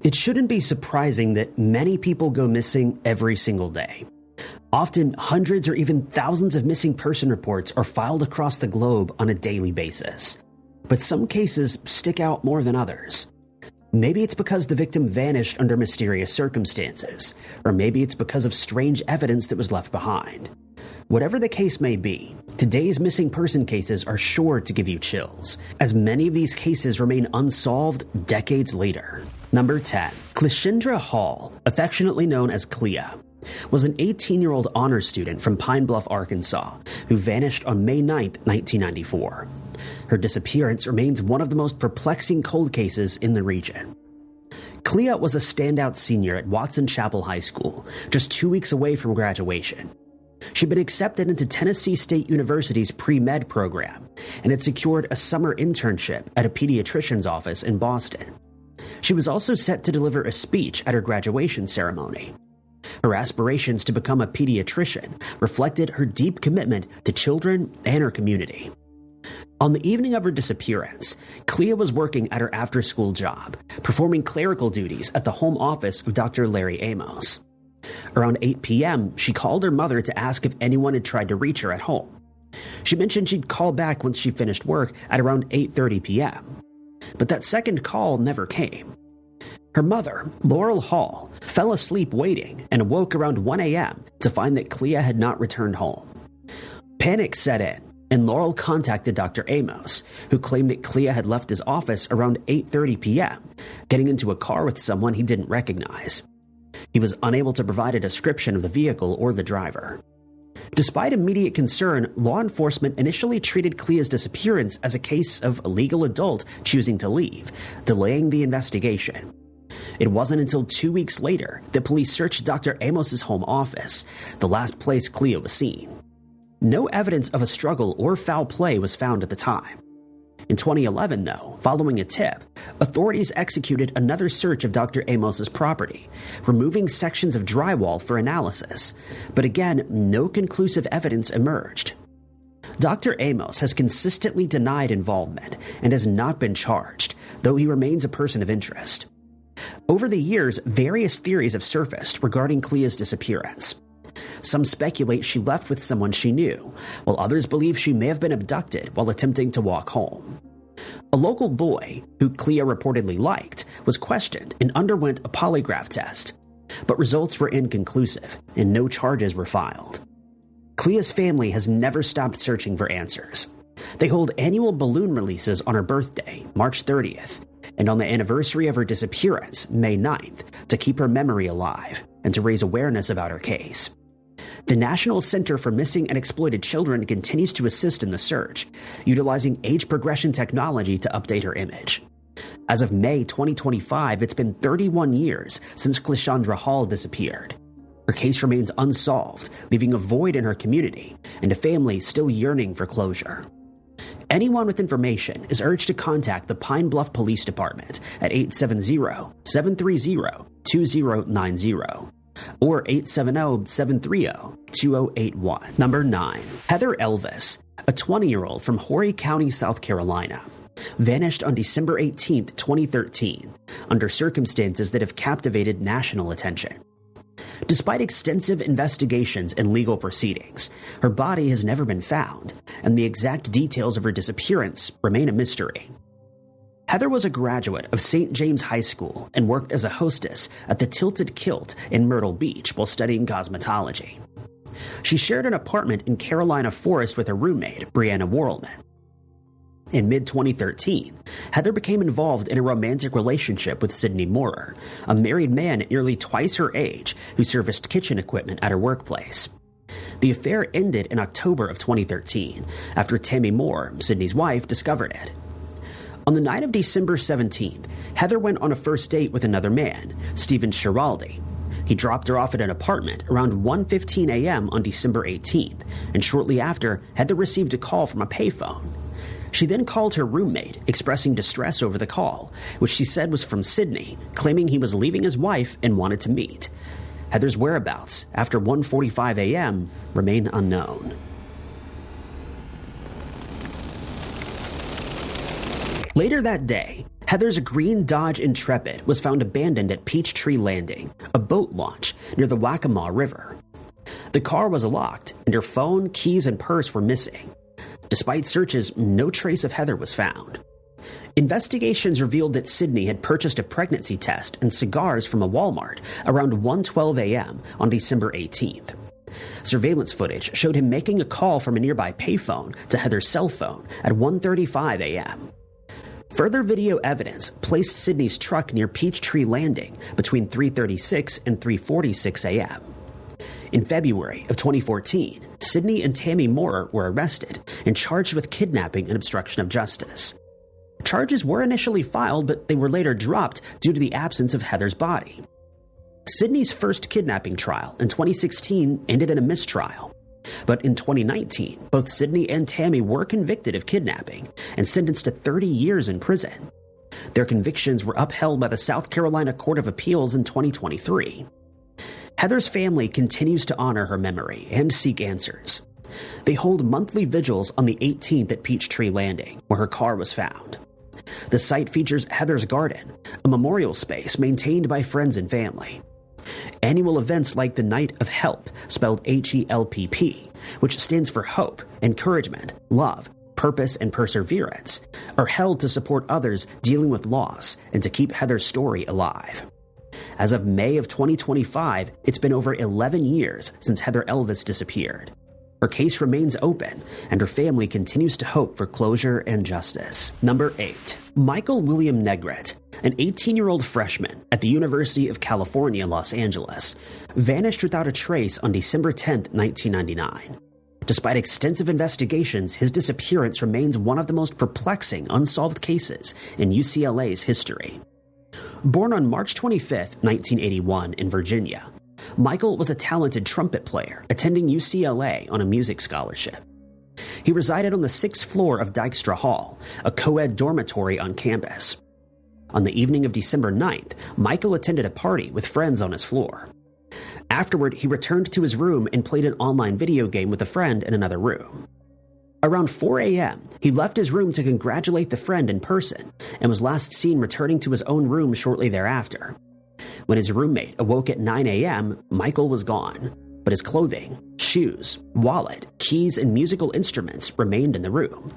It shouldn't be surprising that many people go missing every single day. Often, hundreds or even thousands of missing person reports are filed across the globe on a daily basis. But some cases stick out more than others. Maybe it's because the victim vanished under mysterious circumstances, or maybe it's because of strange evidence that was left behind. Whatever the case may be, today's missing person cases are sure to give you chills, as many of these cases remain unsolved decades later. Number 10. Clendra Hall, affectionately known as Clea, was an 18-year-old honors student from Pine Bluff, Arkansas, who vanished on May 9, 1994. Her disappearance remains one of the most perplexing cold cases in the region. Clea was a standout senior at Watson Chapel High School, just 2 weeks away from graduation. She'd been accepted into Tennessee State University's pre-med program and had secured a summer internship at a pediatrician's office in Boston. She was also set to deliver a speech at her graduation ceremony. Her aspirations to become a pediatrician reflected her deep commitment to children and her community. On the evening of her disappearance, Clea was working at her after-school job, performing clerical duties at the home office of Dr. Larry Amos. Around 8 p.m., she called her mother to ask if anyone had tried to reach her at home. She mentioned she'd call back once she finished work at around 8:30 p.m. But that second call never came. Her mother, Laurel Hall, fell asleep waiting and awoke around 1 a.m. to find that Clea had not returned home. Panic set in, and Laurel contacted Dr. Amos, who claimed that Clea had left his office around 8:30 p.m., getting into a car with someone he didn't recognize. He was unable to provide a description of the vehicle or the driver. Despite immediate concern, law enforcement initially treated Clea's disappearance as a case of a legal adult choosing to leave, delaying the investigation. It wasn't until 2 weeks later that police searched Dr. Amos's home office, the last place Clea was seen. No evidence of a struggle or foul play was found at the time. In 2011, though, following a tip, authorities executed another search of Dr. Amos's property, removing sections of drywall for analysis, but again, no conclusive evidence emerged. Dr. Amos has consistently denied involvement and has not been charged, though he remains a person of interest. Over the years, various theories have surfaced regarding Clea's disappearance. Some speculate she left with someone she knew, while others believe she may have been abducted while attempting to walk home. A local boy, who Clea reportedly liked, was questioned and underwent a polygraph test, but results were inconclusive and no charges were filed. Clea's family has never stopped searching for answers. They hold annual balloon releases on her birthday, March 30th, and on the anniversary of her disappearance, May 9th, to keep her memory alive and to raise awareness about her case. The National Center for Missing and Exploited Children continues to assist in the search, utilizing age progression technology to update her image. As of May 2025, it's been 31 years since Clendra Hall disappeared. Her case remains unsolved, leaving a void in her community and a family still yearning for closure. Anyone with information is urged to contact the Pine Bluff Police Department at 870-730-2090 or 870-730-2081. Number 9. Heather Elvis, a 20-year-old from Horry County, South Carolina, vanished on December 18, 2013, under circumstances that have captivated national attention. Despite extensive investigations and legal proceedings, her body has never been found, and the exact details of her disappearance remain a mystery. Heather was a graduate of St. James High School and worked as a hostess at the Tilted Kilt in Myrtle Beach while studying cosmetology. She shared an apartment in Carolina Forest with her roommate, Brianna Worrellman. In mid-2013, Heather became involved in a romantic relationship with Sidney Moorer, a married man nearly twice her age who serviced kitchen equipment at her workplace. The affair ended in October of 2013 after Tammy Moore, Sidney's wife, discovered it. On the night of December 17th, Heather went on a first date with another man, Stephen Schiraldi. He dropped her off at an apartment around 1:15 a.m. on December 18th, and shortly after, Heather received a call from a payphone. She then called her roommate, expressing distress over the call, which she said was from Sidney, claiming he was leaving his wife and wanted to meet. Heather's whereabouts, after 1:45 a.m., remain unknown. Later that day, Heather's green Dodge Intrepid was found abandoned at Peachtree Landing, a boat launch near the Waccamaw River. The car was locked, and her phone, keys, and purse were missing. Despite searches, no trace of Heather was found. Investigations revealed that Sydney had purchased a pregnancy test and cigars from a Walmart around 1:12 a.m. on December 18th. Surveillance footage showed him making a call from a nearby payphone to Heather's cell phone at 1:35 a.m. Further video evidence placed Sydney's truck near Peachtree Landing between 3:36 and 3:46 a.m. In February of 2014, Sydney and Tammy Moore were arrested and charged with kidnapping and obstruction of justice. Charges were initially filed, but they were later dropped due to the absence of Heather's body. Sydney's first kidnapping trial in 2016 ended in a mistrial. But in 2019, both Sydney and Tammy were convicted of kidnapping and sentenced to 30 years in prison. Their convictions were upheld by the South Carolina Court of Appeals in 2023. Heather's family continues to honor her memory and seek answers. They hold monthly vigils on the 18th at Peachtree Landing, where her car was found. The site features Heather's Garden, a memorial space maintained by friends and family. Annual events like the Night of Help, spelled HELPP, which stands for hope, encouragement, love, purpose, and perseverance, are held to support others dealing with loss and to keep Heather's story alive. As of May of 2025, it's been over 11 years since Heather Elvis disappeared. Her case remains open, and her family continues to hope for closure and justice. Number 8. Michael William Negrete, an 18-year-old freshman at the University of California, Los Angeles, vanished without a trace on December 10, 1999. Despite extensive investigations, his disappearance remains one of the most perplexing unsolved cases in UCLA's history. Born on March 25, 1981, in Virginia, Michael was a talented trumpet player attending UCLA on a music scholarship. He resided on the 6th floor of Dykstra Hall, a co-ed dormitory on campus. On the evening of December 9th, Michael attended a party with friends on his floor. Afterward, he returned to his room and played an online video game with a friend in another room. Around 4 a.m., he left his room to congratulate the friend in person and was last seen returning to his own room shortly thereafter. When his roommate awoke at 9 a.m., Michael was gone, but his clothing, shoes, wallet, keys, and musical instruments remained in the room.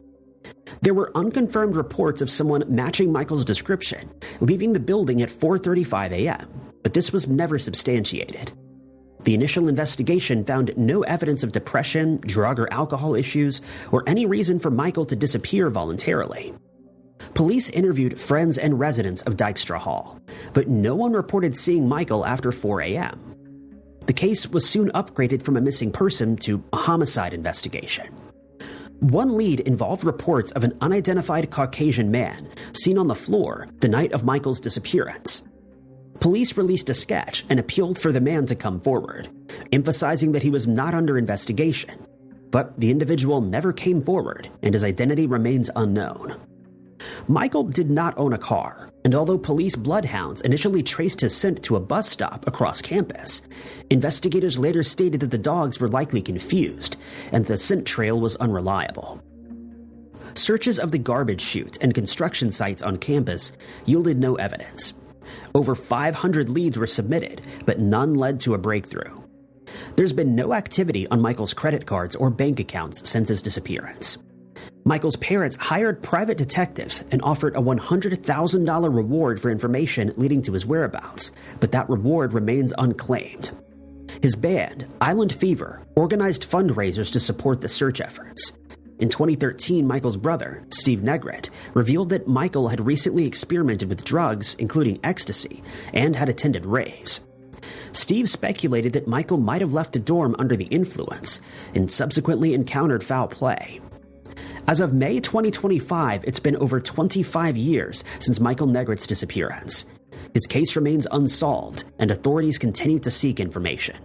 There were unconfirmed reports of someone matching Michael's description, leaving the building at 4:35 a.m., but this was never substantiated. The initial investigation found no evidence of depression, drug or alcohol issues, or any reason for Michael to disappear voluntarily. Police interviewed friends and residents of Dykstra Hall, but no one reported seeing Michael after 4 a.m. The case was soon upgraded from a missing person to a homicide investigation. One lead involved reports of an unidentified Caucasian man seen on the floor the night of Michael's disappearance. Police released a sketch and appealed for the man to come forward, emphasizing that he was not under investigation. But the individual never came forward, and his identity remains unknown. Michael did not own a car, and although police bloodhounds initially traced his scent to a bus stop across campus, investigators later stated that the dogs were likely confused, and the scent trail was unreliable. Searches of the garbage chute and construction sites on campus yielded no evidence. Over 500 leads were submitted, but none led to a breakthrough. There's been no activity on Michael's credit cards or bank accounts since his disappearance. Michael's parents hired private detectives and offered a $100,000 reward for information leading to his whereabouts, but that reward remains unclaimed. His band, Island Fever, organized fundraisers to support the search efforts. In 2013, Michael's brother, Steve Negrete, revealed that Michael had recently experimented with drugs, including ecstasy, and had attended raves. Steve speculated that Michael might have left the dorm under the influence and subsequently encountered foul play. As of May 2025, it's been over 25 years since Michael Negrete's disappearance. His case remains unsolved, and authorities continue to seek information.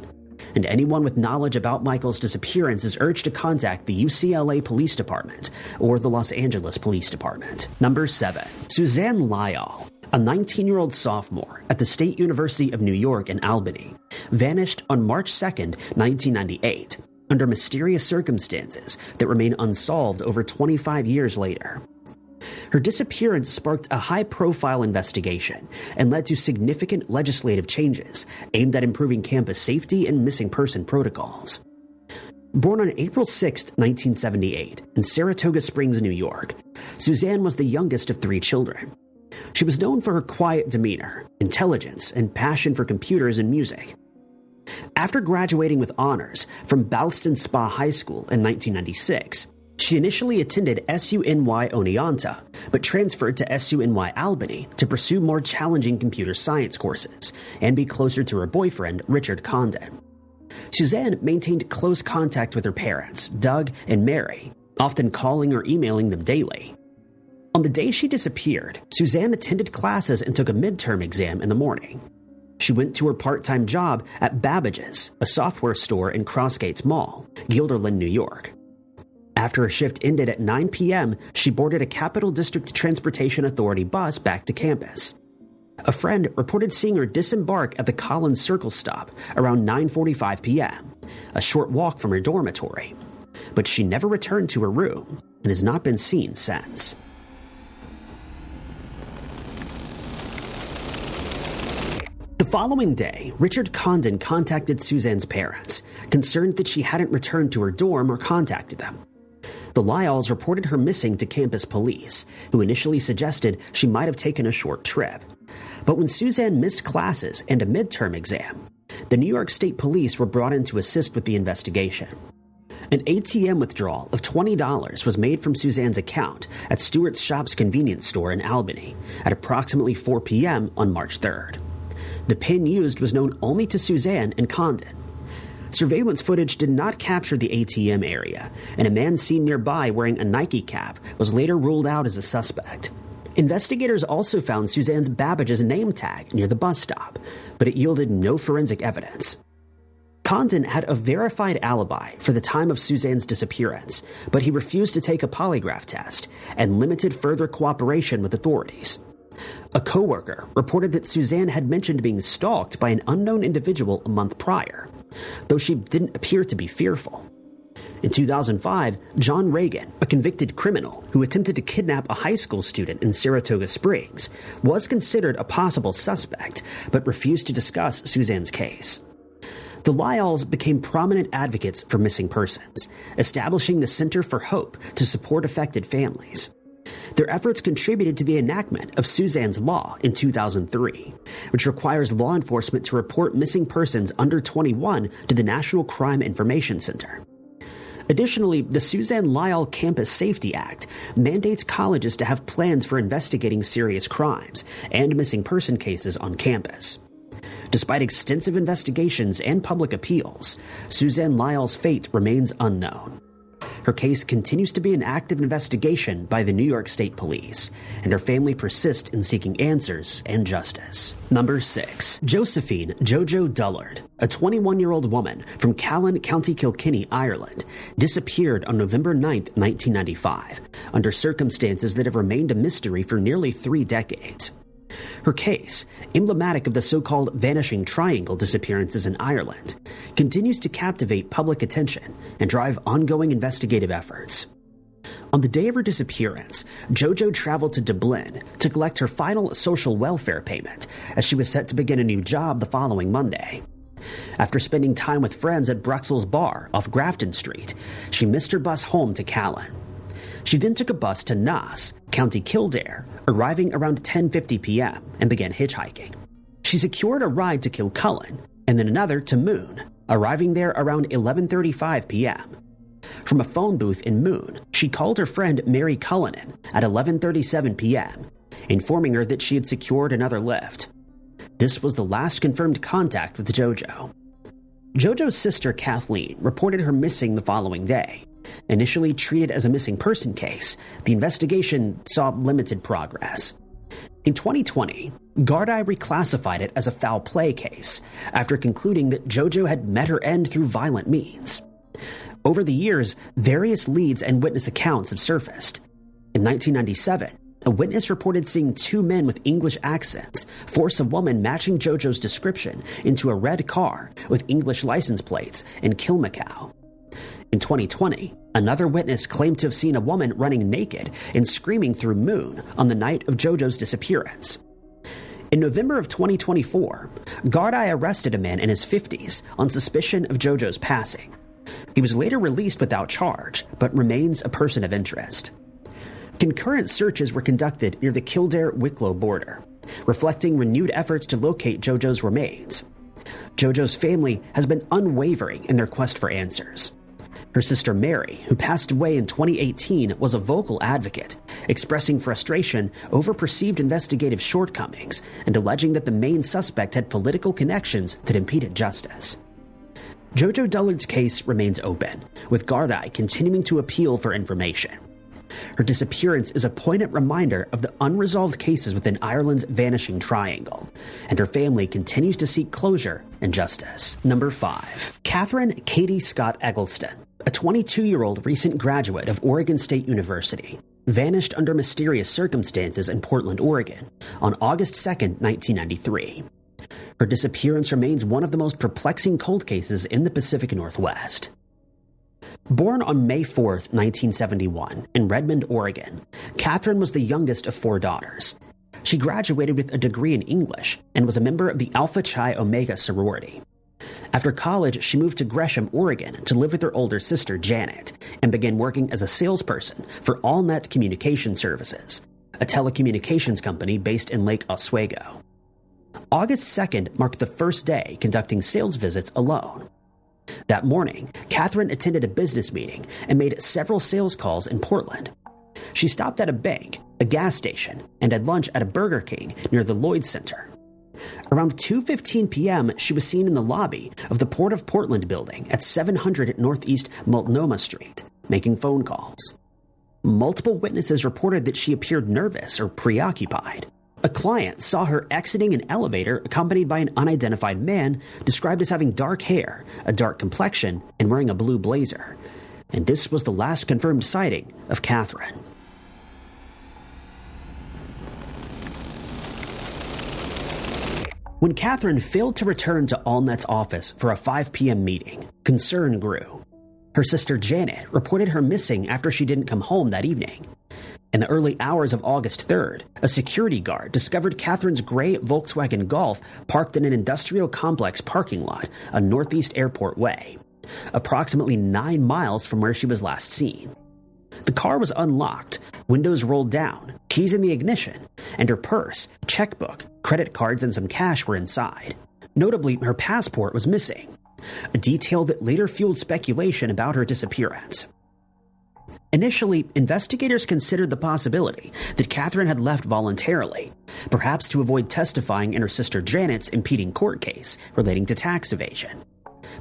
And anyone with knowledge about Michael's disappearance is urged to contact the UCLA Police Department or the Los Angeles Police Department. Number 7. Suzanne Lyall, a 19-year-old sophomore at the State University of New York in Albany, vanished on March 2, 1998, under mysterious circumstances that remain unsolved over 25 years later. Her disappearance sparked a high-profile investigation and led to significant legislative changes aimed at improving campus safety and missing person protocols. Born on April 6, 1978, in Saratoga Springs, New York, Suzanne was the youngest of 3 children. She was known for her quiet demeanor, intelligence, and passion for computers and music. After graduating with honors from Ballston Spa High School in 1996, she initially attended SUNY Oneonta, but transferred to SUNY Albany to pursue more challenging computer science courses and be closer to her boyfriend, Richard Condon. Suzanne maintained close contact with her parents, Doug and Mary, often calling or emailing them daily. On the day she disappeared, Suzanne attended classes and took a midterm exam in the morning. She went to her part-time job at Babbage's, a software store in Crossgates Mall, Guilderland, New York. After her shift ended at 9 p.m., she boarded a Capital District Transportation Authority bus back to campus. A friend reported seeing her disembark at the Collins Circle stop around 9:45 p.m., a short walk from her dormitory. But she never returned to her room and has not been seen since. The following day, Richard Condon contacted Suzanne's parents, concerned that she hadn't returned to her dorm or contacted them. The Lyalls reported her missing to campus police, who initially suggested she might have taken a short trip. But when Suzanne missed classes and a midterm exam, the New York State Police were brought in to assist with the investigation. An ATM withdrawal of $20 was made from Suzanne's account at Stewart's Shops convenience store in Albany at approximately 4 p.m. on March 3rd. The PIN used was known only to Suzanne and Condon. Surveillance footage did not capture the ATM area, and a man seen nearby wearing a Nike cap was later ruled out as a suspect. Investigators also found Suzanne's Babbage's name tag near the bus stop, but it yielded no forensic evidence. Condon had a verified alibi for the time of Suzanne's disappearance, but he refused to take a polygraph test and limited further cooperation with authorities. A coworker reported that Suzanne had mentioned being stalked by an unknown individual a month prior, though she didn't appear to be fearful. In 2005, John Reagan, a convicted criminal who attempted to kidnap a high school student in Saratoga Springs, was considered a possible suspect, but refused to discuss Suzanne's case. The Lyalls became prominent advocates for missing persons, establishing the Center for Hope to support affected families. Their efforts contributed to the enactment of Suzanne's Law in 2003, which requires law enforcement to report missing persons under 21 to the National Crime Information Center. Additionally, the Suzanne Lyall Campus Safety Act mandates colleges to have plans for investigating serious crimes and missing person cases on campus. Despite extensive investigations and public appeals, Suzanne Lyall's fate remains unknown. Her case continues to be an active investigation by the New York State Police, and her family persists in seeking answers and justice. Number 6. Josephine Jojo Dullard, a 21-year-old woman from Callan, County Kilkenny, Ireland, disappeared on November 9, 1995, under circumstances that have remained a mystery for nearly 3 decades. Her case, emblematic of the so-called Vanishing Triangle disappearances in Ireland, continues to captivate public attention and drive ongoing investigative efforts. On the day of her disappearance, Jojo traveled to Dublin to collect her final social welfare payment, as she was set to begin a new job the following Monday. After spending time with friends at Bruxelles Bar off Grafton Street, she missed her bus home to Callan. She then took a bus to Naas, County Kildare, arriving around 10:50 p.m. and began hitchhiking. She secured a ride to Kilcullen and then another to Moon, arriving there around 11:35 p.m. From a phone booth in Moon, she called her friend Mary Cullinan at 11:37 p.m., informing her that she had secured another lift. This was the last confirmed contact with Jojo. Jojo's sister Kathleen reported her missing the following day. Initially treated as a missing person case, the investigation saw limited progress. In 2020, Gardaí reclassified it as a foul play case after concluding that Jojo had met her end through violent means. Over the years, various leads and witness accounts have surfaced. In 1997, a witness reported seeing 2 men with English accents force a woman matching Jojo's description into a red car with English license plates in Kilmacow. In 2020, another witness claimed to have seen a woman running naked and screaming through Moon on the night of JoJo's disappearance. In November of 2024, Gardaí arrested a man in his 50s on suspicion of JoJo's passing. He was later released without charge, but remains a person of interest. Concurrent searches were conducted near the Kildare-Wicklow border, reflecting renewed efforts to locate JoJo's remains. JoJo's family has been unwavering in their quest for answers. Her sister Mary, who passed away in 2018, was a vocal advocate, expressing frustration over perceived investigative shortcomings and alleging that the main suspect had political connections that impeded justice. JoJo Dullard's case remains open, with Gardaí continuing to appeal for information. Her disappearance is a poignant reminder of the unresolved cases within Ireland's vanishing triangle, and her family continues to seek closure and justice. Number 5. Catherine Katie Scott Eggleston, a 22-year-old recent graduate of Oregon State University, vanished under mysterious circumstances in Portland, Oregon, on August 2, 1993. Her disappearance remains one of the most perplexing cold cases in the Pacific Northwest. Born on May 4, 1971, in Redmond, Oregon, Catherine was the youngest of 4 daughters. She graduated with a degree in English and was a member of the Alpha Chi Omega sorority. After college, she moved to Gresham, Oregon, to live with her older sister, Janet, and began working as a salesperson for AllNet Communication Services, a telecommunications company based in Lake Oswego. August 2nd marked the first day conducting sales visits alone. That morning, Catherine attended a business meeting and made several sales calls in Portland. She stopped at a bank, a gas station, and had lunch at a Burger King near the Lloyd Center. Around 2:15 p.m., she was seen in the lobby of the Port of Portland building at 700 Northeast Multnomah Street, making phone calls. Multiple witnesses reported that she appeared nervous or preoccupied. A client saw her exiting an elevator accompanied by an unidentified man described as having dark hair, a dark complexion, and wearing a blue blazer. And this was the last confirmed sighting of Catherine. When Catherine failed to return to AllNet's office for a 5 p.m. meeting, concern grew. Her sister Janet reported her missing after she didn't come home that evening. In the early hours of August 3rd, a security guard discovered Catherine's gray Volkswagen Golf parked in an industrial complex parking lot on Northeast Airport Way, approximately 9 miles from where she was last seen. The car was unlocked, windows rolled down, keys in the ignition, and her purse, checkbook, credit cards, and some cash were inside. Notably, her passport was missing, a detail that later fueled speculation about her disappearance. Initially, investigators considered the possibility that Catherine had left voluntarily, perhaps to avoid testifying in her sister Janet's impeding court case relating to tax evasion.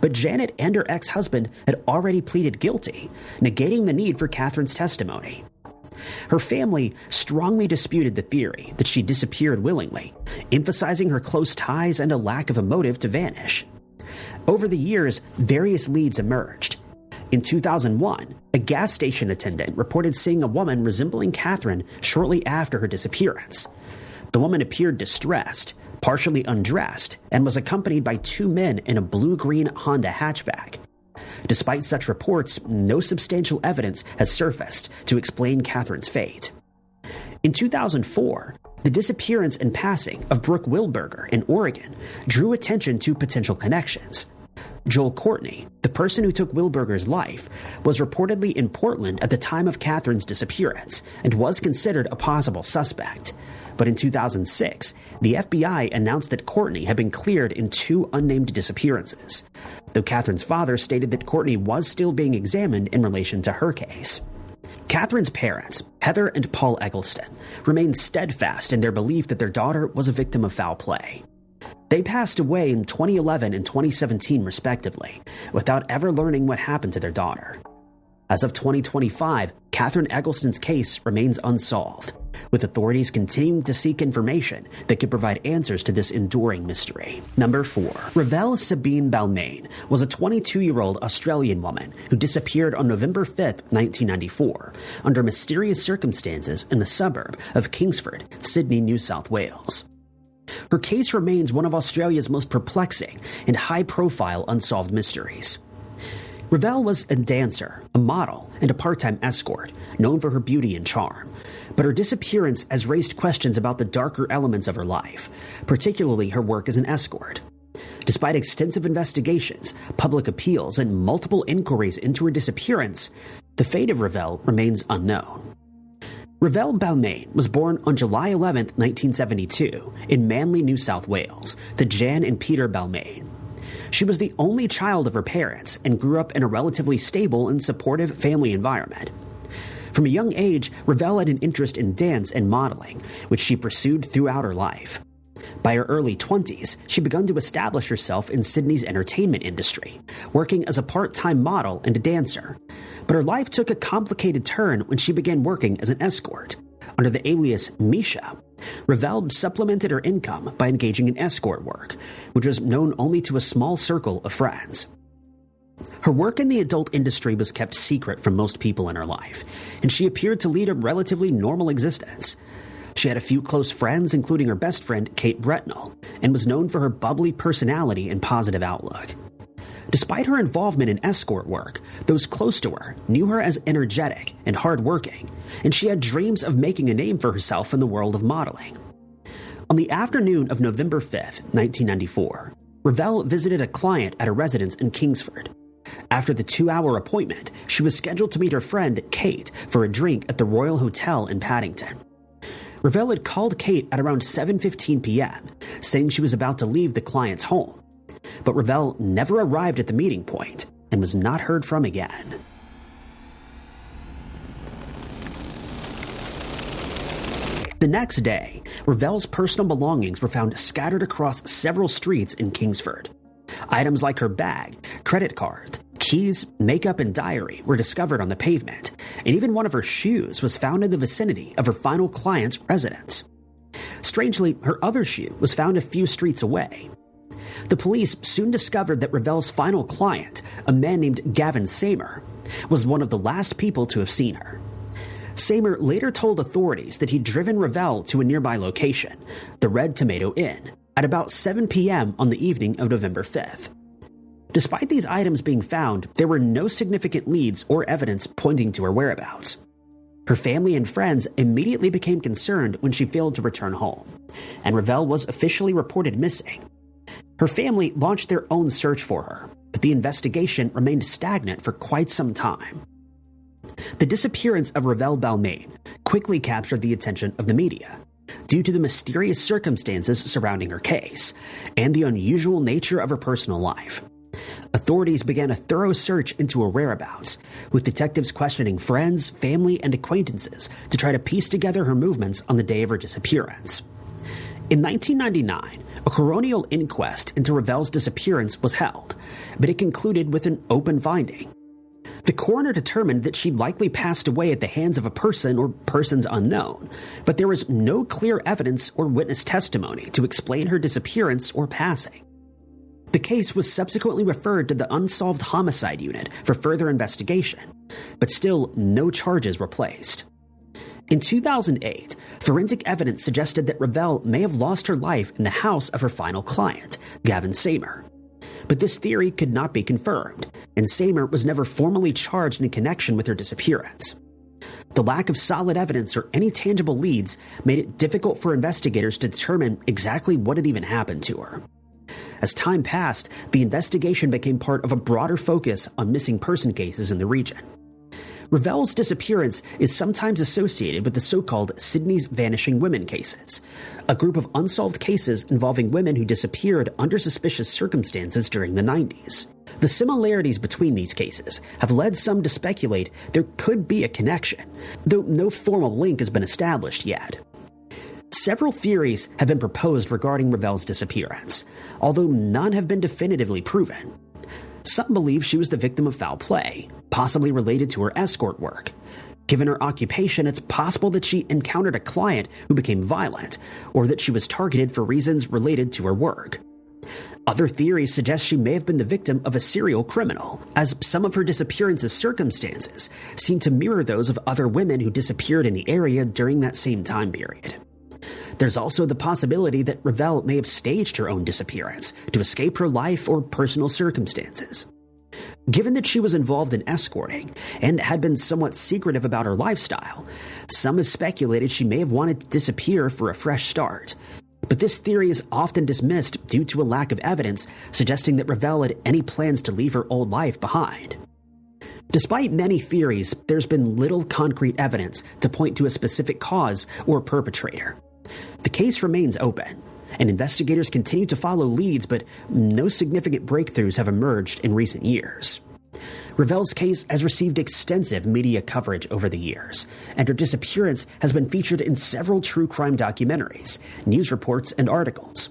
But Janet and her ex-husband had already pleaded guilty, negating the need for Catherine's testimony. Her family strongly disputed the theory that she disappeared willingly, emphasizing her close ties and a lack of a motive to vanish. Over the years, various leads emerged. In 2001, a gas station attendant reported seeing a woman resembling Catherine shortly after her disappearance. The woman appeared distressed, partially undressed, and was accompanied by 2 men in a blue-green Honda hatchback. Despite such reports, no substantial evidence has surfaced to explain Catherine's fate. In 2004, the disappearance and passing of Brooke Wilberger in Oregon drew attention to potential connections. Joel Courtney, the person who took Wilberger's life, was reportedly in Portland at the time of Catherine's disappearance and was considered a possible suspect. But in 2006, the FBI announced that Courtney had been cleared in 2 unnamed disappearances, though Catherine's father stated that Courtney was still being examined in relation to her case. Catherine's parents, Heather and Paul Eggleston, remained steadfast in their belief that their daughter was a victim of foul play. They passed away in 2011 and 2017, respectively, without ever learning what happened to their daughter. As of 2025, Catherine Eggleston's case remains unsolved, with authorities continuing to seek information that could provide answers to this enduring mystery. Number 4. Revelle Balmain was a 22-year-old Australian woman who disappeared on November 5, 1994, under mysterious circumstances in the suburb of Kingsford, Sydney, New South Wales. Her case remains one of Australia's most perplexing and high-profile unsolved mysteries. Revelle was a dancer, a model, and a part-time escort, known for her beauty and charm. But her disappearance has raised questions about the darker elements of her life, particularly her work as an escort. Despite extensive investigations, public appeals, and multiple inquiries into her disappearance, the fate of Revelle remains unknown. Revelle Balmain was born on July 11, 1972, in Manly, New South Wales, to Jan and Peter Balmain. She was the only child of her parents and grew up in a relatively stable and supportive family environment. From a young age, Revelle had an interest in dance and modeling, which she pursued throughout her life. By her early 20s, she began to establish herself in Sydney's entertainment industry, working as a part-time model and a dancer. But her life took a complicated turn when she began working as an escort. Under the alias Misha, Revelle supplemented her income by engaging in escort work, which was known only to a small circle of friends. Her work in the adult industry was kept secret from most people in her life, and she appeared to lead a relatively normal existence. She had a few close friends, including her best friend, Kate Bretnall, and was known for her bubbly personality and positive outlook. Despite her involvement in escort work, those close to her knew her as energetic and hardworking, and she had dreams of making a name for herself in the world of modeling. On the afternoon of November 5, 1994, Revelle visited a client at a residence in Kingsford. After the 2-hour appointment, she was scheduled to meet her friend, Kate, for a drink at the Royal Hotel in Paddington. Revelle had called Kate at around 7:15 p.m., saying she was about to leave the client's home. But Revelle never arrived at the meeting point and was not heard from again. The next day, Revelle's personal belongings were found scattered across several streets in Kingsford. Items like her bag, credit card, keys, makeup, and diary were discovered on the pavement, and even one of her shoes was found in the vicinity of her final client's residence. Strangely, her other shoe was found a few streets away. The police soon discovered that Revelle's final client, a man named Gavin Samer, was one of the last people to have seen her. Samer later told authorities that he'd driven Revelle to a nearby location, the Red Tomato Inn, at about 7 p.m. on the evening of November 5th. Despite these items being found, there were no significant leads or evidence pointing to her whereabouts. Her family and friends immediately became concerned when she failed to return home, and Revelle was officially reported missing. Her family launched their own search for her, but the investigation remained stagnant for quite some time. The disappearance of Revelle Balmain quickly captured the attention of the media, due to the mysterious circumstances surrounding her case and the unusual nature of her personal life. Authorities began a thorough search into her whereabouts, with detectives questioning friends, family, and acquaintances to try to piece together her movements on the day of her disappearance. In 1999, a coronial inquest into Revelle's disappearance was held, but it concluded with an open finding. The coroner determined that she'd likely passed away at the hands of a person or persons unknown, but there was no clear evidence or witness testimony to explain her disappearance or passing. The case was subsequently referred to the Unsolved Homicide Unit for further investigation, but still no charges were placed. In 2008, forensic evidence suggested that Revelle may have lost her life in the house of her final client, Gavin Samer. But this theory could not be confirmed, and Samer was never formally charged in connection with her disappearance. The lack of solid evidence or any tangible leads made it difficult for investigators to determine exactly what had even happened to her. As time passed, the investigation became part of a broader focus on missing person cases in the region. Revelle's disappearance is sometimes associated with the so-called Sydney's Vanishing Women cases, a group of unsolved cases involving women who disappeared under suspicious circumstances during the 90s. The similarities between these cases have led some to speculate there could be a connection, though no formal link has been established yet. Several theories have been proposed regarding Revelle's disappearance, although none have been definitively proven. Some believe she was the victim of foul play, possibly related to her escort work. Given her occupation, it's possible that she encountered a client who became violent, or that she was targeted for reasons related to her work. Other theories suggest she may have been the victim of a serial criminal, as some of her disappearance's circumstances seem to mirror those of other women who disappeared in the area during that same time period. There's also the possibility that Revelle may have staged her own disappearance to escape her life or personal circumstances. Given that she was involved in escorting and had been somewhat secretive about her lifestyle, some have speculated she may have wanted to disappear for a fresh start. But this theory is often dismissed due to a lack of evidence suggesting that Revelle had any plans to leave her old life behind. Despite many theories, there's been little concrete evidence to point to a specific cause or perpetrator. The case remains open, and investigators continue to follow leads, but no significant breakthroughs have emerged in recent years. Revelle's case has received extensive media coverage over the years, and her disappearance has been featured in several true crime documentaries, news reports, and articles.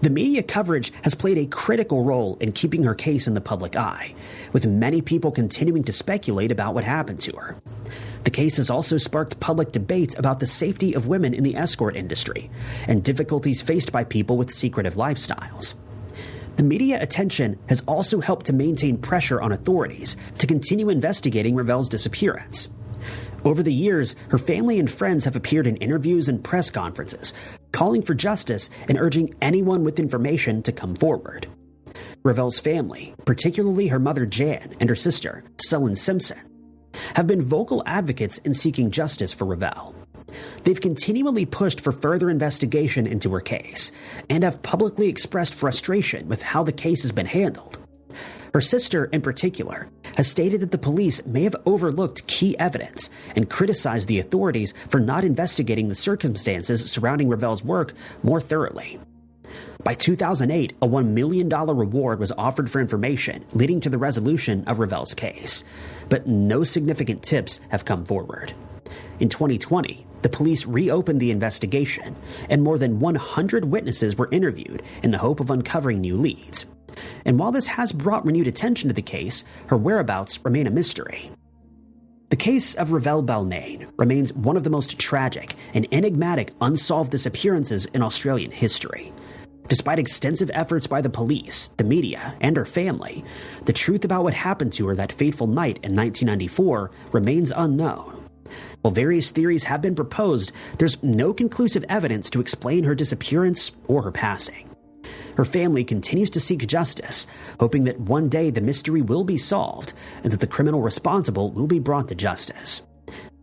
The media coverage has played a critical role in keeping her case in the public eye, with many people continuing to speculate about what happened to her. The case has also sparked public debates about the safety of women in the escort industry and difficulties faced by people with secretive lifestyles. The media attention has also helped to maintain pressure on authorities to continue investigating Revelle's disappearance. Over the years, her family and friends have appeared in interviews and press conferences, calling for justice and urging anyone with information to come forward. Revelle's family, particularly her mother Jan and her sister, Sullen Simpson, have been vocal advocates in seeking justice for Revelle. They've continually pushed for further investigation into her case and have publicly expressed frustration with how the case has been handled. Her sister, in particular, has stated that the police may have overlooked key evidence and criticized the authorities for not investigating the circumstances surrounding Revelle's work more thoroughly. By 2008, a $1 million reward was offered for information leading to the resolution of Revelle's case, but no significant tips have come forward. In 2020, the police reopened the investigation, and more than 100 witnesses were interviewed in the hope of uncovering new leads. And while this has brought renewed attention to the case, her whereabouts remain a mystery. The case of Revelle Balmain remains one of the most tragic and enigmatic unsolved disappearances in Australian history. Despite extensive efforts by the police, the media, and her family, the truth about what happened to her that fateful night in 1994 remains unknown. While various theories have been proposed, there's no conclusive evidence to explain her disappearance or her passing. Her family continues to seek justice, hoping that one day the mystery will be solved and that the criminal responsible will be brought to justice.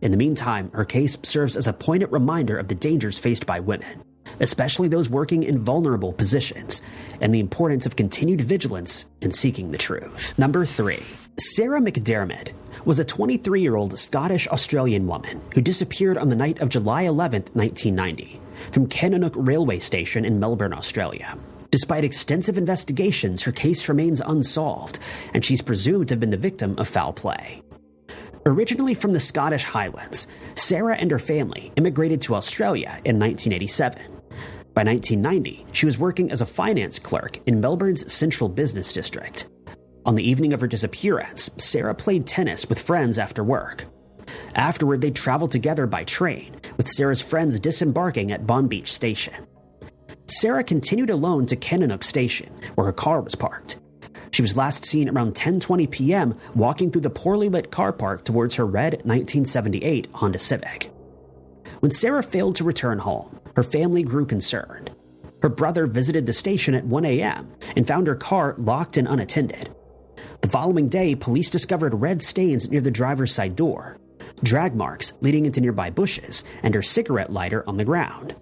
In the meantime, her case serves as a poignant reminder of the dangers faced by women, especially those working in vulnerable positions, and the importance of continued vigilance in seeking the truth. Number 3. Sarah MacDiarmid was a 23-year-old Scottish-Australian woman who disappeared on the night of July 11, 1990, from Kenanook railway station in Melbourne, Australia. Despite extensive investigations, her case remains unsolved, and she's presumed to have been the victim of foul play. Originally from the Scottish Highlands, Sarah and her family immigrated to Australia in 1987. By 1990, she was working as a finance clerk in Melbourne's Central Business District. On the evening of her disappearance, Sarah played tennis with friends after work. Afterward, they traveled together by train, with Sarah's friends disembarking at Bon Beach Station. Sarah continued alone to Kenanook Station, where her car was parked. She was last seen around 10:20 p.m. walking through the poorly lit car park towards her red 1978 Honda Civic. When Sarah failed to return home, her family grew concerned. Her brother visited the station at 1 a.m. and found her car locked and unattended. The following day, police discovered red stains near the driver's side door, drag marks leading into nearby bushes, and her cigarette lighter on the ground.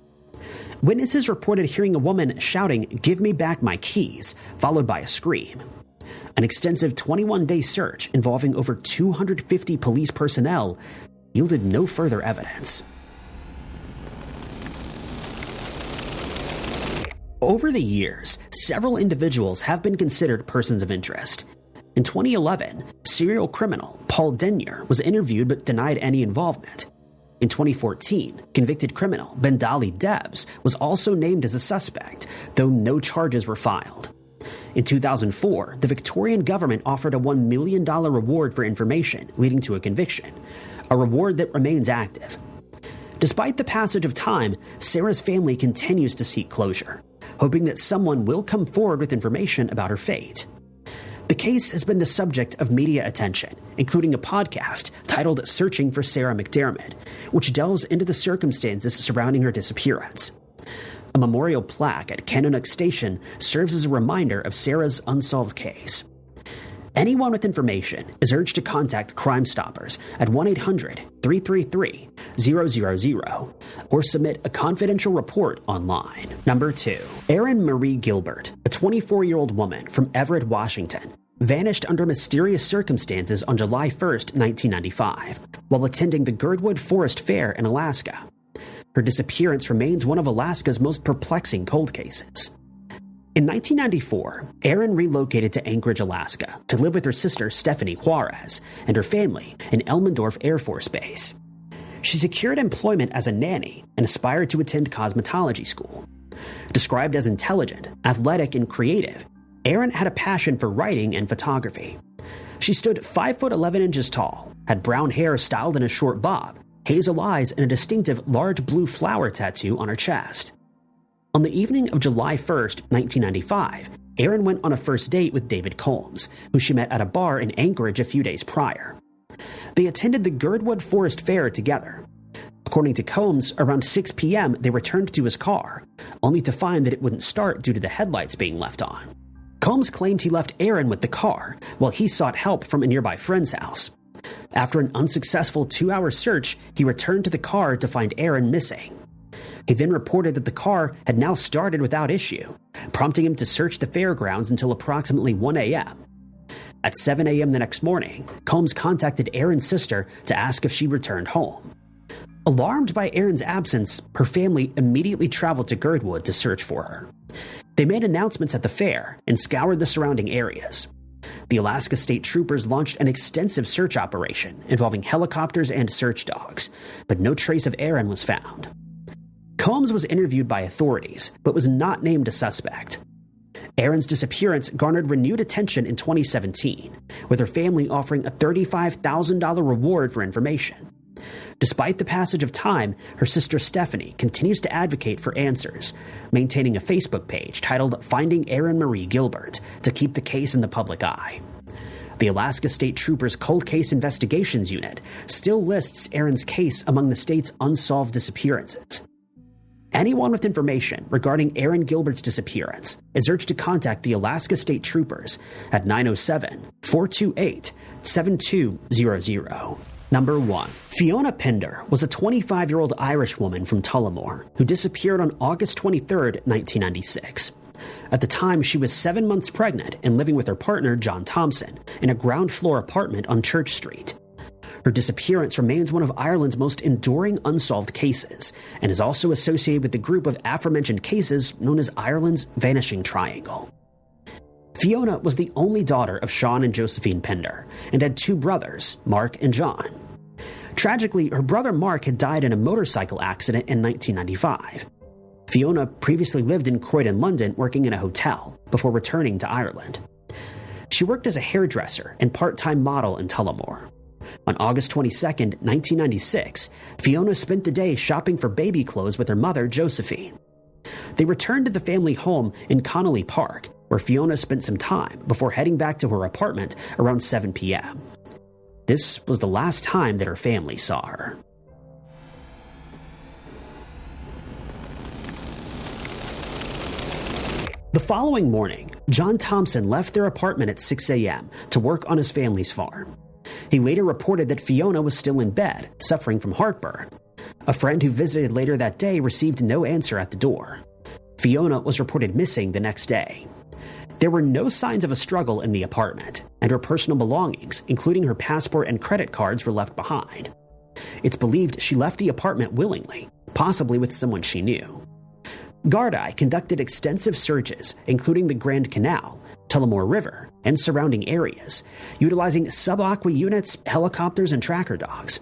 Witnesses reported hearing a woman shouting, "Give me back my keys," followed by a scream. An extensive 21-day search involving over 250 police personnel yielded no further evidence. Over the years, several individuals have been considered persons of interest. In 2011, serial criminal Paul Denyer was interviewed but denied any involvement. In 2014, convicted criminal Bendali Debs was also named as a suspect, though no charges were filed. In 2004, the Victorian government offered a $1 million reward for information, leading to a conviction, a reward that remains active. Despite the passage of time, Sarah's family continues to seek closure, hoping that someone will come forward with information about her fate. The case has been the subject of media attention, including a podcast titled Searching for Sarah MacDiarmid, which delves into the circumstances surrounding her disappearance. A memorial plaque at Kenanook Station serves as a reminder of Sarah's unsolved case. Anyone with information is urged to contact Crime Stoppers at 1-800-333-000 or submit a confidential report online. Number 2. Erin Marie Gilbert, a 24-year-old woman from Everett, Washington, vanished under mysterious circumstances on July 1st, 1995, while attending the Girdwood Forest Fair in Alaska. Her disappearance remains one of Alaska's most perplexing cold cases. In 1994, Erin relocated to Anchorage, Alaska, to live with her sister Stephanie Juarez and her family in Elmendorf Air Force Base. She secured employment as a nanny and aspired to attend cosmetology school. Described as intelligent, athletic, and creative, Erin had a passion for writing and photography. She stood 5'11" tall, had brown hair styled in a short bob, hazel eyes, and a distinctive large blue flower tattoo on her chest. On the evening of July 1st, 1995, Erin went on a first date with David Combs, who she met at a bar in Anchorage a few days prior. They attended the Girdwood Forest Fair together. According to Combs, around 6 p.m. they returned to his car, only to find that it wouldn't start due to the headlights being left on. Combs claimed he left Erin with the car while he sought help from a nearby friend's house. After an unsuccessful 2-hour search, he returned to the car to find Erin missing. He then reported that the car had now started without issue, prompting him to search the fairgrounds until approximately 1 a.m. At 7 a.m. the next morning, Combs contacted Erin's sister to ask if she returned home. Alarmed by Erin's absence, her family immediately traveled to Girdwood to search for her. They made announcements at the fair and scoured the surrounding areas. The Alaska State Troopers launched an extensive search operation involving helicopters and search dogs, but no trace of Erin was found. Combs was interviewed by authorities, but was not named a suspect. Erin's disappearance garnered renewed attention in 2017, with her family offering a $35,000 reward for information. Despite the passage of time, her sister Stephanie continues to advocate for answers, maintaining a Facebook page titled Finding Erin Marie Gilbert to keep the case in the public eye. The Alaska State Troopers Cold Case Investigations Unit still lists Erin's case among the state's unsolved disappearances. Anyone with information regarding Erin Gilbert's disappearance is urged to contact the Alaska State Troopers at 907-428-7200. Number 1. Fiona Pender was a 25-year-old Irish woman from Tullamore who disappeared on August 23, 1996. At the time, she was 7 months pregnant and living with her partner, John Thompson, in a ground-floor apartment on Church Street. Her disappearance remains one of Ireland's most enduring unsolved cases, and is also associated with the group of aforementioned cases known as Ireland's Vanishing Triangle. Fiona was the only daughter of Sean and Josephine Pender, and had 2 brothers, Mark and John. Tragically, her brother Mark had died in a motorcycle accident in 1995. Fiona previously lived in Croydon, London, working in a hotel, before returning to Ireland. She worked as a hairdresser and part-time model in Tullamore. On August 22, 1996, Fiona spent the day shopping for baby clothes with her mother, Josephine. They returned to the family home in Connolly Park, where Fiona spent some time before heading back to her apartment around 7 p.m. This was the last time that her family saw her. The following morning, John Thompson left their apartment at 6 a.m. to work on his family's farm. He later reported that Fiona was still in bed, suffering from heartburn. A friend who visited later that day received no answer at the door. Fiona was reported missing the next day. There were no signs of a struggle in the apartment, and her personal belongings, including her passport and credit cards, were left behind. It's believed she left the apartment willingly, possibly with someone she knew. Gardaí conducted extensive searches, including the Grand Canal, Tullamore River, and surrounding areas, utilizing sub-aqua units, helicopters, and tracker dogs.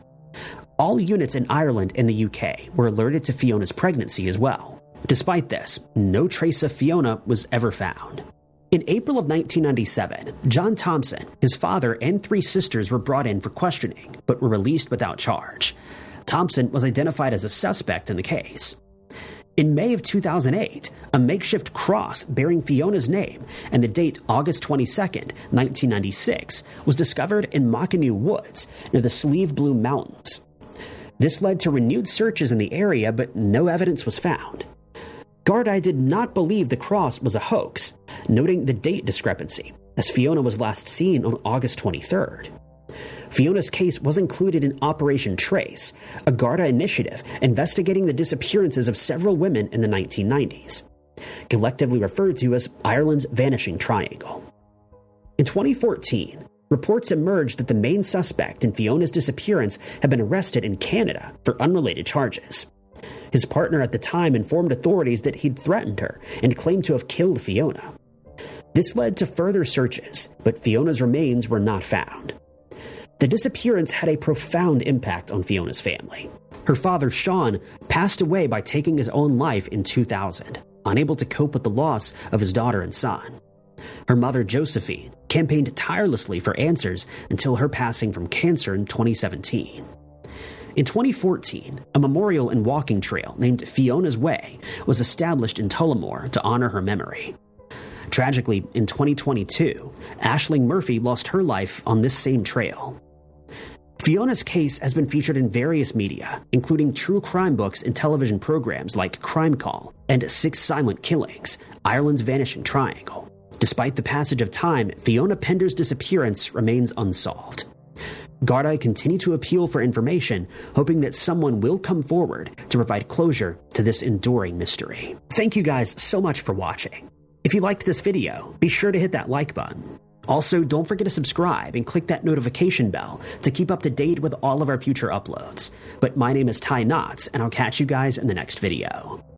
All units in Ireland and the UK were alerted to Fiona's pregnancy as well. Despite this, no trace of Fiona was ever found. In April of 1997, John Thompson, his father, and 3 sisters were brought in for questioning, but were released without charge. Thompson was identified as a suspect in the case. In May of 2008, a makeshift cross bearing Fiona's name and the date August 22, 1996, was discovered in Mackinaw Woods near the Slieve Bloom Mountains. This led to renewed searches in the area, but no evidence was found. Gardaí did not believe the cross was a hoax, noting the date discrepancy, as Fiona was last seen on August 23rd. Fiona's case was included in Operation Trace, a Garda initiative investigating the disappearances of several women in the 1990s, collectively referred to as Ireland's Vanishing Triangle. In 2014, reports emerged that the main suspect in Fiona's disappearance had been arrested in Canada for unrelated charges. His partner at the time informed authorities that he'd threatened her and claimed to have killed Fiona. This led to further searches, but Fiona's remains were not found. The disappearance had a profound impact on Fiona's family. Her father, Sean, passed away by taking his own life in 2000, unable to cope with the loss of his daughter and son. Her mother, Josephine, campaigned tirelessly for answers until her passing from cancer in 2017. In 2014, a memorial and walking trail named Fiona's Way was established in Tullamore to honor her memory. Tragically, in 2022, Aisling Murphy lost her life on this same trail. Fiona's case has been featured in various media, including true crime books and television programs like Crime Call and 6 Silent Killings, Ireland's Vanishing Triangle. Despite the passage of time, Fiona Pender's disappearance remains unsolved. Garda continue to appeal for information, hoping that someone will come forward to provide closure to this enduring mystery. Thank you guys so much for watching. If you liked this video, be sure to hit that like button. Also, don't forget to subscribe and click that notification bell to keep up to date with all of our future uploads. But my name is Ty Knotts, and I'll catch you guys in the next video.